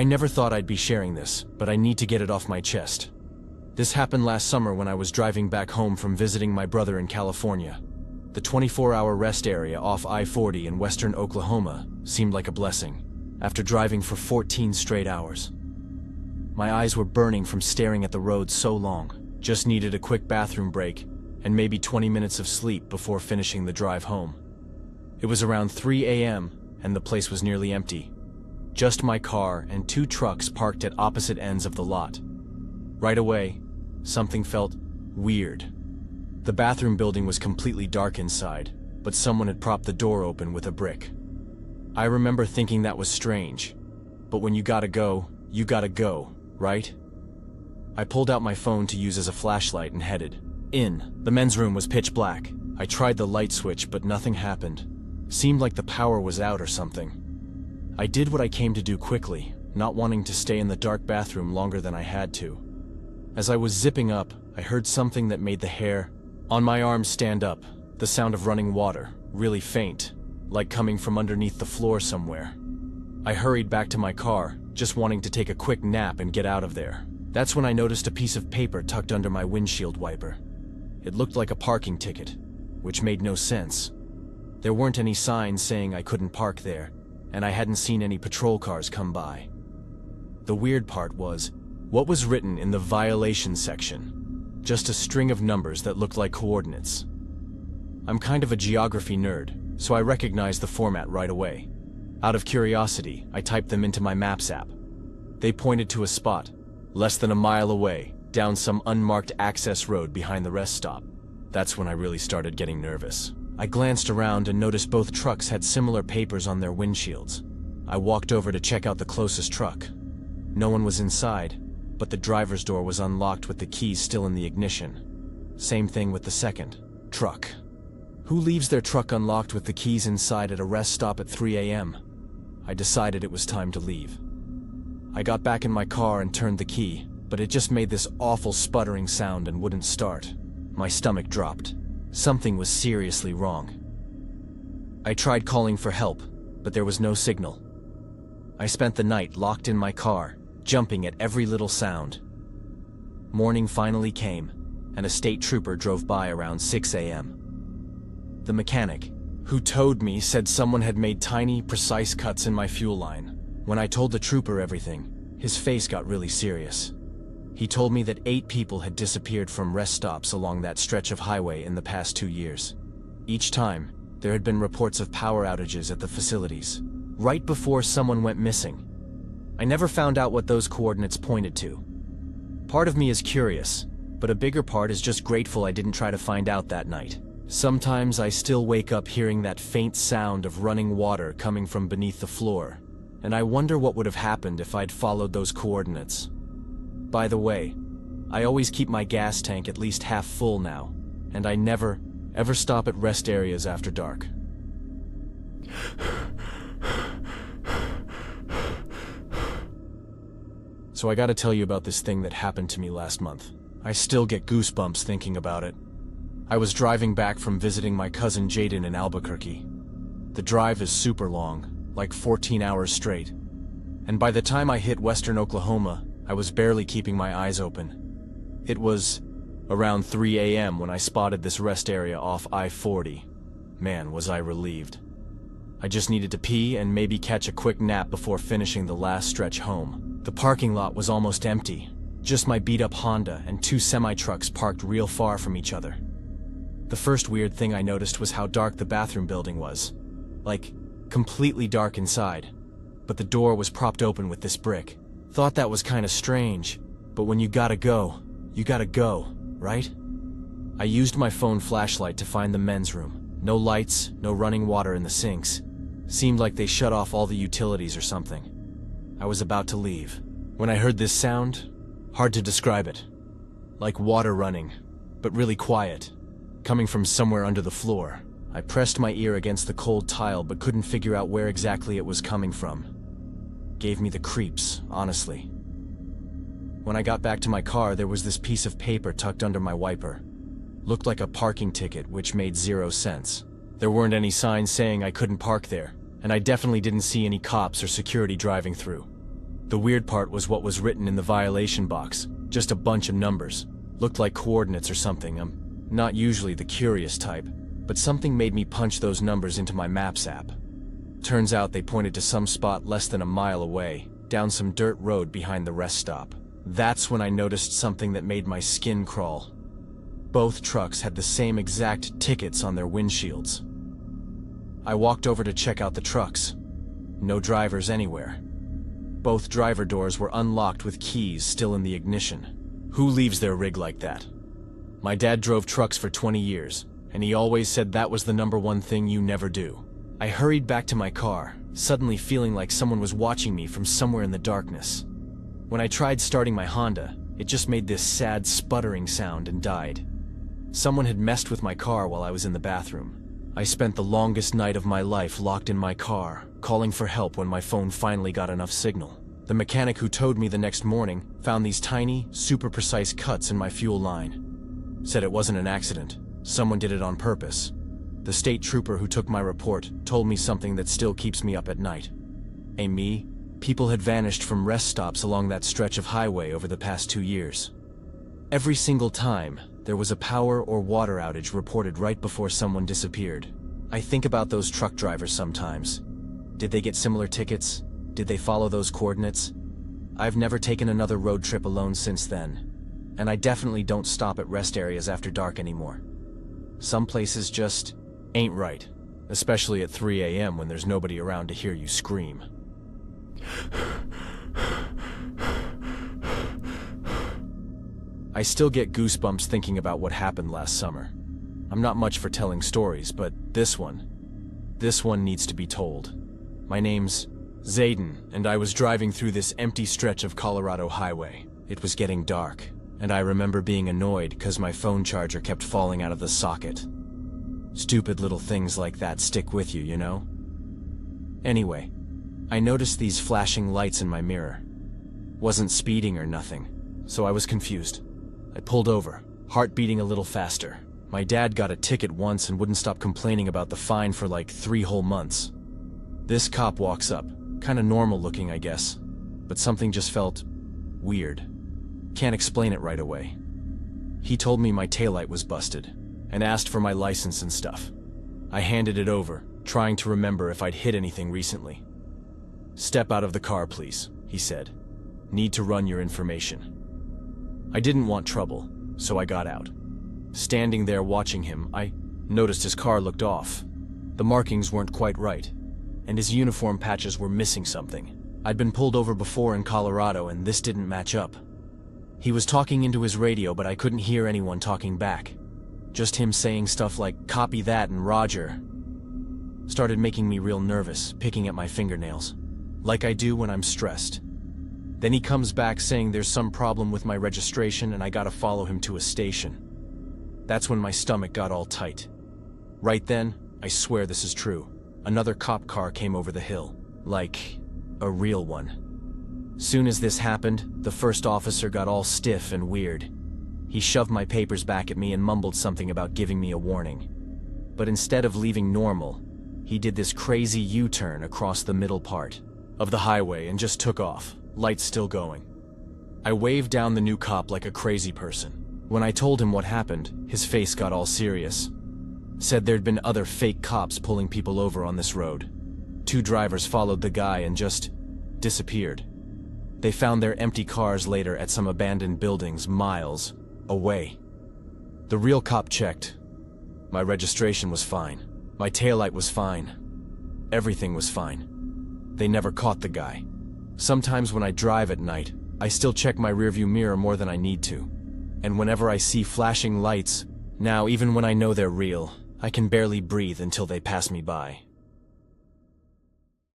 I never thought I'd be sharing this, but I need to get it off my chest. This happened last summer when I was driving back home from visiting my brother in California. The 24-hour rest area off I-40 in western Oklahoma seemed like a blessing, after driving for 14 straight hours. My eyes were burning from staring at the road so long, just needed a quick bathroom break and maybe 20 minutes of sleep before finishing the drive home. It was around 3 a.m. and the place was nearly empty. Just my car and 2 trucks parked at opposite ends of the lot. Right away, something felt weird. The bathroom building was completely dark inside, but someone had propped the door open with a brick. I remember thinking that was strange, but when you gotta go, right? I pulled out my phone to use as a flashlight and headed in. The men's room was pitch black. I tried the light switch, but nothing happened. Seemed like the power was out or something. I did what I came to do quickly, not wanting to stay in the dark bathroom longer than I had to. As I was zipping up, I heard something that made the hair on my arms stand up, the sound of running water, really faint, like coming from underneath the floor somewhere. I hurried back to my car, just wanting to take a quick nap and get out of there. That's when I noticed a piece of paper tucked under my windshield wiper. It looked like a parking ticket, which made no sense. There weren't any signs saying I couldn't park there, and I hadn't seen any patrol cars come by. The weird part was, what was written in the violation section? Just a string of numbers that looked like coordinates. I'm kind of a geography nerd, so I recognized the format right away. Out of curiosity, I typed them into my Maps app. They pointed to a spot, less than a mile away, down some unmarked access road behind the rest stop. That's when I really started getting nervous. I glanced around and noticed both trucks had similar papers on their windshields. I walked over to check out the closest truck. No one was inside, but the driver's door was unlocked with the keys still in the ignition. Same thing with the second truck. Who leaves their truck unlocked with the keys inside at a rest stop at 3 a.m.? I decided it was time to leave. I got back in my car and turned the key, but it just made this awful sputtering sound and wouldn't start. My stomach dropped. Something was seriously wrong. I tried calling for help, but there was no signal. I spent the night locked in my car, jumping at every little sound. Morning finally came, and a state trooper drove by around 6 a.m. The mechanic, who towed me, said someone had made tiny, precise cuts in my fuel line. When I told the trooper everything, his face got really serious. He told me that 8 people had disappeared from rest stops along that stretch of highway in the past 2 years. Each time, there had been reports of power outages at the facilities, right before someone went missing. I never found out what those coordinates pointed to. Part of me is curious, but a bigger part is just grateful I didn't try to find out that night. Sometimes I still wake up hearing that faint sound of running water coming from beneath the floor, and I wonder what would have happened if I'd followed those coordinates. By the way, I always keep my gas tank at least half full now, and I never, ever stop at rest areas after dark. So I gotta tell you about this thing that happened to me last month. I still get goosebumps thinking about it. I was driving back from visiting my cousin Jaden in Albuquerque. The drive is super long, like 14 hours straight. And by the time I hit western Oklahoma, I was barely keeping my eyes open. It was around 3 a.m. when I spotted this rest area off I-40. Man, was I relieved. I just needed to pee and maybe catch a quick nap before finishing the last stretch home. The parking lot was almost empty, just my beat-up Honda and 2 semi-trucks parked real far from each other. The first weird thing I noticed was how dark the bathroom building was. Like, completely dark inside, but the door was propped open with this brick. Thought that was kinda strange, but when you gotta go, right? I used my phone flashlight to find the men's room. No lights, no running water in the sinks. Seemed like they shut off all the utilities or something. I was about to leave when I heard this sound. Hard to describe it. Like water running, but really quiet, coming from somewhere under the floor. I pressed my ear against the cold tile but couldn't figure out where exactly it was coming from. Gave me the creeps, honestly. When I got back to my car, there was this piece of paper tucked under my wiper. Looked like a parking ticket, which made 0 sense. There weren't any signs saying I couldn't park there, and I definitely didn't see any cops or security driving through. The weird part was what was written in the violation box. Just a bunch of numbers. Looked like coordinates or something. I'm not usually the curious type, but something made me punch those numbers into my Maps app. Turns out they pointed to some spot less than a mile away, down some dirt road behind the rest stop. That's when I noticed something that made my skin crawl. Both trucks had the same exact tickets on their windshields. I walked over to check out the trucks. No drivers anywhere. Both driver doors were unlocked with keys still in the ignition. Who leaves their rig like that? My dad drove trucks for 20 years, and he always said that was the #1 thing you never do. I hurried back to my car, suddenly feeling like someone was watching me from somewhere in the darkness. When I tried starting my Honda, it just made this sad sputtering sound and died. Someone had messed with my car while I was in the bathroom. I spent the longest night of my life locked in my car, calling for help when my phone finally got enough signal. The mechanic who towed me the next morning found these tiny, super precise cuts in my fuel line. Said it wasn't an accident. Someone did it on purpose. The state trooper who took my report told me something that still keeps me up at night. People had vanished from rest stops along that stretch of highway over the past 2 years. Every single time, there was a power or water outage reported right before someone disappeared. I think about those truck drivers sometimes. Did they get similar tickets? Did they follow those coordinates? I've never taken another road trip alone since then, and I definitely don't stop at rest areas after dark anymore. Some places just ain't right, especially at 3 a.m. when there's nobody around to hear you scream. I still get goosebumps thinking about what happened last summer. I'm not much for telling stories, but this one needs to be told. My name's Zayden, and I was driving through this empty stretch of Colorado highway. It was getting dark, and I remember being annoyed because my phone charger kept falling out of the socket. Stupid little things like that stick with you, you know? Anyway, I noticed these flashing lights in my mirror. Wasn't speeding or nothing, so I was confused. I pulled over, heart beating a little faster. My dad got a ticket once and wouldn't stop complaining about the fine for like 3 whole months. This cop walks up, kinda normal looking, I guess, but something just felt weird. Can't explain it right away. He told me my taillight was busted, and asked for my license and stuff. I handed it over, trying to remember if I'd hit anything recently. "Step out of the car, please," he said. "Need to run your information." I didn't want trouble, so I got out. Standing there watching him, I noticed his car looked off. The markings weren't quite right, and his uniform patches were missing something. I'd been pulled over before in Colorado, and this didn't match up. He was talking into his radio, but I couldn't hear anyone talking back. Just him saying stuff like, "Copy that," and "Roger." Started making me real nervous, picking at my fingernails, like I do when I'm stressed. Then he comes back saying there's some problem with my registration and I gotta follow him to a station. That's when my stomach got all tight. Right then, I swear this is true, another cop car came over the hill, like a real one. Soon as this happened, the first officer got all stiff and weird. He shoved my papers back at me and mumbled something about giving me a warning. But instead of leaving normal, he did this crazy U-turn across the middle part of the highway and just took off, lights still going. I waved down the new cop like a crazy person. When I told him what happened, his face got all serious. Said there'd been other fake cops pulling people over on this road. 2 drivers followed the guy and just disappeared. They found their empty cars later at some abandoned buildings miles away. The real cop checked. My registration was fine. My taillight was fine. Everything was fine. They never caught the guy. Sometimes when I drive at night, I still check my rearview mirror more than I need to. And whenever I see flashing lights, now even when I know they're real, I can barely breathe until they pass me by.